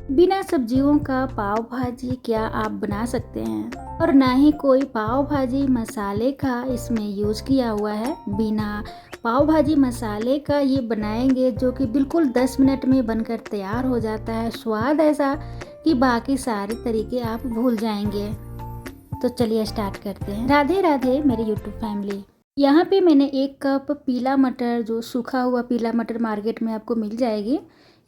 बिना सब्जियों का पाव भाजी क्या आप बना सकते हैं? और ना ही कोई पाव भाजी मसाले का इसमें यूज़ किया हुआ है। बिना पाव भाजी मसाले का ये बनाएंगे जो कि बिल्कुल 10 मिनट में बनकर तैयार हो जाता है। स्वाद ऐसा कि बाकी सारे तरीके आप भूल जाएंगे। तो चलिए स्टार्ट करते हैं। राधे राधे मेरे यूट्यूब फैमिली। यहाँ पे मैंने 1 कप पीला मटर, जो सूखा हुआ पीला मटर मार्केट में आपको मिल जाएगी,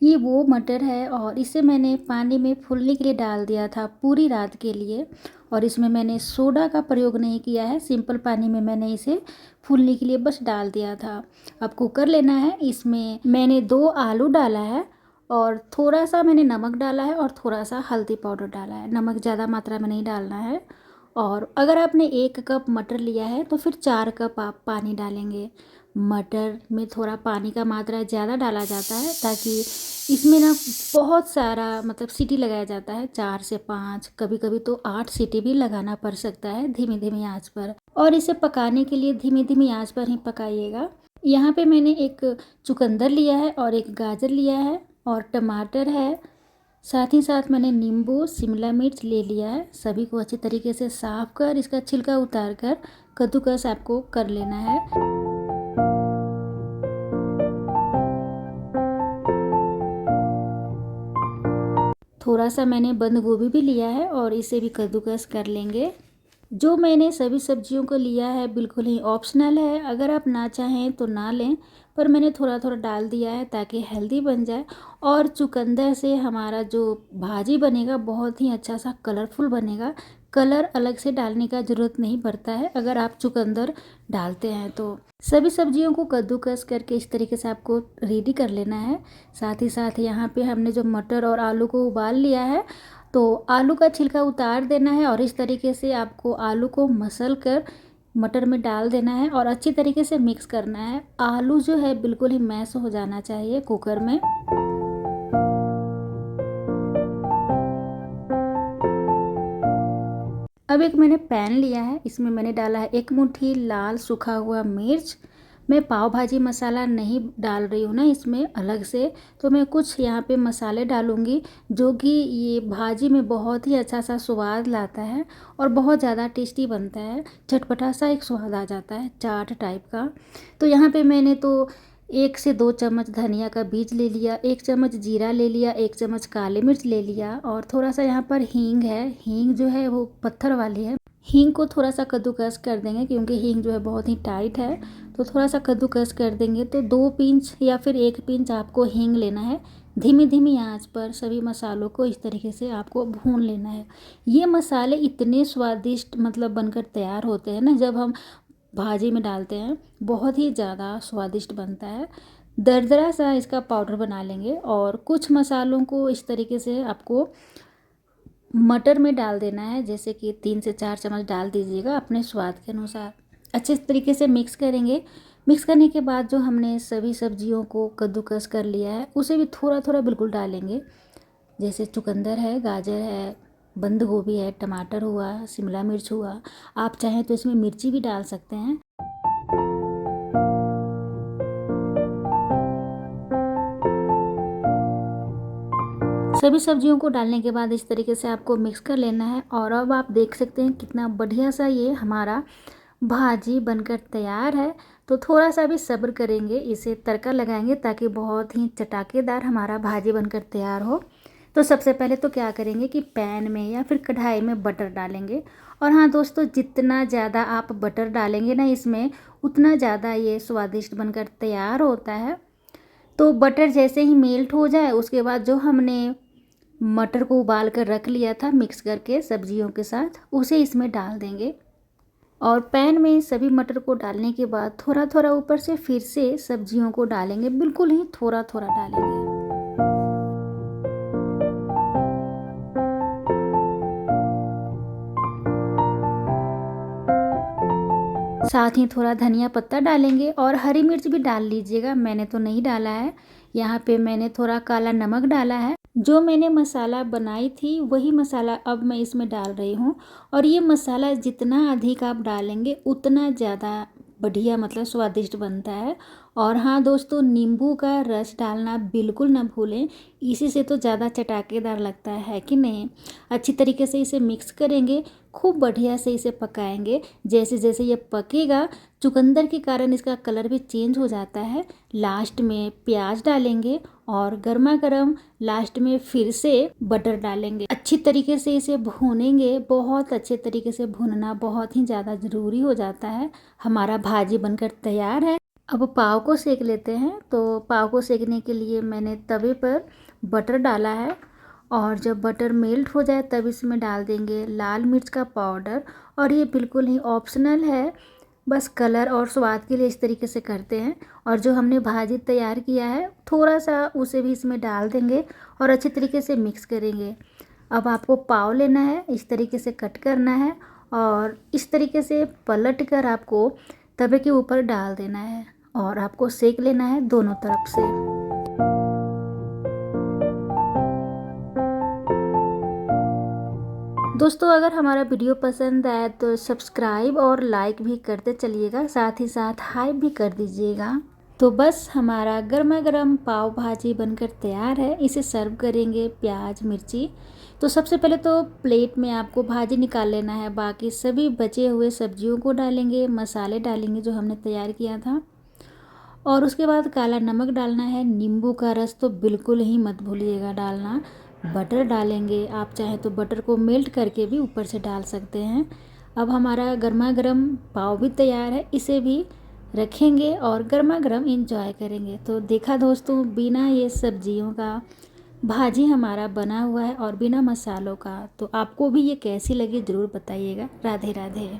ये वो मटर है और इसे मैंने पानी में फूलने के लिए डाल दिया था पूरी रात के लिए। और इसमें मैंने सोडा का प्रयोग नहीं किया है, सिंपल पानी में मैंने इसे फूलने के लिए बस डाल दिया था। अब कुकर लेना है, इसमें मैंने 2 आलू डाला है और थोड़ा सा मैंने नमक डाला है और थोड़ा सा हल्दी पाउडर डाला है। नमक ज़्यादा मात्रा में नहीं डालना है। और अगर आपने 1 कप मटर लिया है तो फिर 4 कप आप पानी डालेंगे। मटर में थोड़ा पानी का मात्रा ज़्यादा डाला जाता है ताकि इसमें ना बहुत सारा मतलब सीटी लगाया जाता है, 4 से 5, कभी कभी तो 8 सीटी भी लगाना पड़ सकता है धीमी धीमी आंच पर। और इसे पकाने के लिए धीमी धीमी आंच पर ही पकाइएगा। यहाँ पे मैंने एक चुकंदर लिया है और एक गाजर लिया है और टमाटर है। साथ ही साथ मैंने नींबू, शिमला मिर्च ले लिया है। सभी को अच्छी तरीके से साफ कर इसका छिलका उतार कर कद्दूकस आपको कर लेना है। थोड़ा सा मैंने बंद गोभी भी लिया है और इसे भी कद्दूकस कर लेंगे। जो मैंने सभी सब्जियों को लिया है बिल्कुल ही ऑप्शनल है, अगर आप ना चाहें तो ना लें, पर मैंने थोड़ा थोड़ा डाल दिया है ताकि हेल्दी बन जाए। और चुकंदर से हमारा जो भाजी बनेगा बहुत ही अच्छा सा कलरफुल बनेगा। कलर अलग से डालने का ज़रूरत नहीं पड़ता है अगर आप चुकंदर डालते हैं तो। सभी सब्जियों को कद्दूकस करके इस तरीके से आपको रेडी कर लेना है। साथ ही साथ यहाँ पे हमने जो मटर और आलू को उबाल लिया है तो आलू का छिलका उतार देना है और इस तरीके से आपको आलू को मसल कर मटर में डाल देना है और अच्छी तरीके से मिक्स करना है। आलू जो है बिल्कुल ही मैश हो जाना चाहिए कुकर में। अब एक मैंने पैन लिया है, इसमें मैंने डाला है 1 मुट्ठी लाल सूखा हुआ मिर्च। मैं पाव भाजी मसाला नहीं डाल रही हूँ ना इसमें अलग से, तो मैं कुछ यहाँ पे मसाले डालूँगी जो कि ये भाजी में बहुत ही अच्छा सा स्वाद लाता है और बहुत ज़्यादा टेस्टी बनता है। चटपटा सा एक स्वाद आ जाता है, चाट टाइप का। तो यहाँ पे मैंने तो 1 से 2 चम्मच धनिया का बीज ले लिया, 1 चम्मच जीरा ले लिया, 1 चम्मच काली मिर्च ले लिया और थोड़ा सा यहाँ पर हींग है। हींग जो है वो पत्थर वाली है। हींग को थोड़ा सा कद्दूकस कर देंगे क्योंकि हींग जो है बहुत ही टाइट है, तो थोड़ा सा कद्दूकस कर देंगे। तो 2 पिंच या फिर 1 पिंच आपको हींग लेना है। धीमी धीमी आंच पर सभी मसालों को इस तरीके से आपको भून लेना है। ये मसाले इतने स्वादिष्ट मतलब बनकर तैयार होते हैं ना, जब हम भाजी में डालते हैं बहुत ही ज़्यादा स्वादिष्ट बनता है। दरदरा सा इसका पाउडर बना लेंगे और कुछ मसालों को इस तरीके से आपको मटर में डाल देना है, जैसे कि 3 से 4 चम्मच डाल दीजिएगा अपने स्वाद के अनुसार। अच्छे तरीके से मिक्स करेंगे। मिक्स करने के बाद जो हमने सभी सब्जियों को कद्दूकस कर लिया है उसे भी थोड़ा थोड़ा बिल्कुल डालेंगे, जैसे चुकंदर है, गाजर है, बंद गोभी है, टमाटर हुआ, शिमला मिर्च हुआ। आप चाहें तो इसमें मिर्ची भी डाल सकते हैं। सभी सब्जियों को डालने के बाद इस तरीके से आपको मिक्स कर लेना है और अब आप देख सकते हैं कितना बढ़िया सा ये हमारा भाजी बनकर तैयार है। तो थोड़ा सा भी सब्र करेंगे, इसे तड़का लगाएंगे ताकि बहुत ही चटाकेदार हमारा भाजी बनकर तैयार हो। तो सबसे पहले तो क्या करेंगे कि पैन में या फिर कढ़ाई में बटर डालेंगे। और हाँ दोस्तों, जितना ज़्यादा आप बटर डालेंगे ना इसमें, उतना ज़्यादा ये स्वादिष्ट बनकर तैयार होता है। तो बटर जैसे ही मेल्ट हो जाए उसके बाद जो हमने मटर को उबाल कर रख लिया था मिक्स करके सब्जियों के साथ, उसे इसमें डाल देंगे। और पैन में सभी मटर को डालने के बाद थोड़ा थोड़ा ऊपर से फिर से सब्जियों को डालेंगे, बिल्कुल ही थोड़ा थोड़ा डालेंगे। साथ ही थोड़ा धनिया पत्ता डालेंगे और हरी मिर्च भी डाल लीजिएगा, मैंने तो नहीं डाला है। यहाँ पे मैंने थोड़ा काला नमक डाला है। जो मैंने मसाला बनाई थी वही मसाला अब मैं इसमें डाल रही हूँ। और ये मसाला जितना अधिक आप डालेंगे उतना ज़्यादा बढ़िया मतलब स्वादिष्ट बनता है और हाँ दोस्तों, नींबू का रस डालना बिल्कुल ना भूलें, इसी से तो ज़्यादा चटाकेदार लगता है कि नहीं। अच्छी तरीके से इसे मिक्स करेंगे, खूब बढ़िया से इसे पकाएंगे। जैसे जैसे ये पकेगा, चुकंदर के कारण इसका कलर भी चेंज हो जाता है। लास्ट में प्याज डालेंगे और गर्मा गर्म लास्ट में फिर से बटर डालेंगे। अच्छी तरीके से इसे भूनेंगे, बहुत अच्छे तरीके से भूनना बहुत ही ज़्यादा ज़रूरी हो जाता है। हमारा भाजी बनकर तैयार है। अब पाव को सेक लेते हैं। तो पाव को सेकने के लिए मैंने तवे पर बटर डाला है और जब बटर मेल्ट हो जाए तब इसमें डाल देंगे लाल मिर्च का पाउडर। और ये बिल्कुल ही ऑप्शनल है, बस कलर और स्वाद के लिए इस तरीके से करते हैं। और जो हमने भाजी तैयार किया है थोड़ा सा उसे भी इसमें डाल देंगे और अच्छे तरीके से मिक्स करेंगे। अब आपको पाव लेना है, इस तरीके से कट करना है और इस तरीके से पलट कर आपको तवे के ऊपर डाल देना है और आपको सेक लेना है दोनों तरफ से। दोस्तों, अगर हमारा वीडियो पसंद आए तो सब्सक्राइब और लाइक भी करते चलिएगा, साथ ही साथ हाई भी कर दीजिएगा। तो बस हमारा गर्मा गर्म पाव भाजी बनकर तैयार है। इसे सर्व करेंगे प्याज मिर्ची। तो सबसे पहले तो प्लेट में आपको भाजी निकाल लेना है, बाकी सभी बचे हुए सब्जियों को डालेंगे, मसाले डालेंगे जो हमने तैयार किया था और उसके बाद काला नमक डालना है। नींबू का रस तो बिल्कुल ही मत भूलिएगा डालना। बटर डालेंगे, आप चाहें तो बटर को मेल्ट करके भी ऊपर से डाल सकते हैं। अब हमारा गर्मा गर्म पाव भी तैयार है, इसे भी रखेंगे और गर्मा गर्म इंजॉय करेंगे। तो देखा दोस्तों, बिना ये सब्जियों का भाजी हमारा बना हुआ है और बिना मसालों का। तो आपको भी ये कैसी लगी ज़रूर बताइएगा। राधे राधे।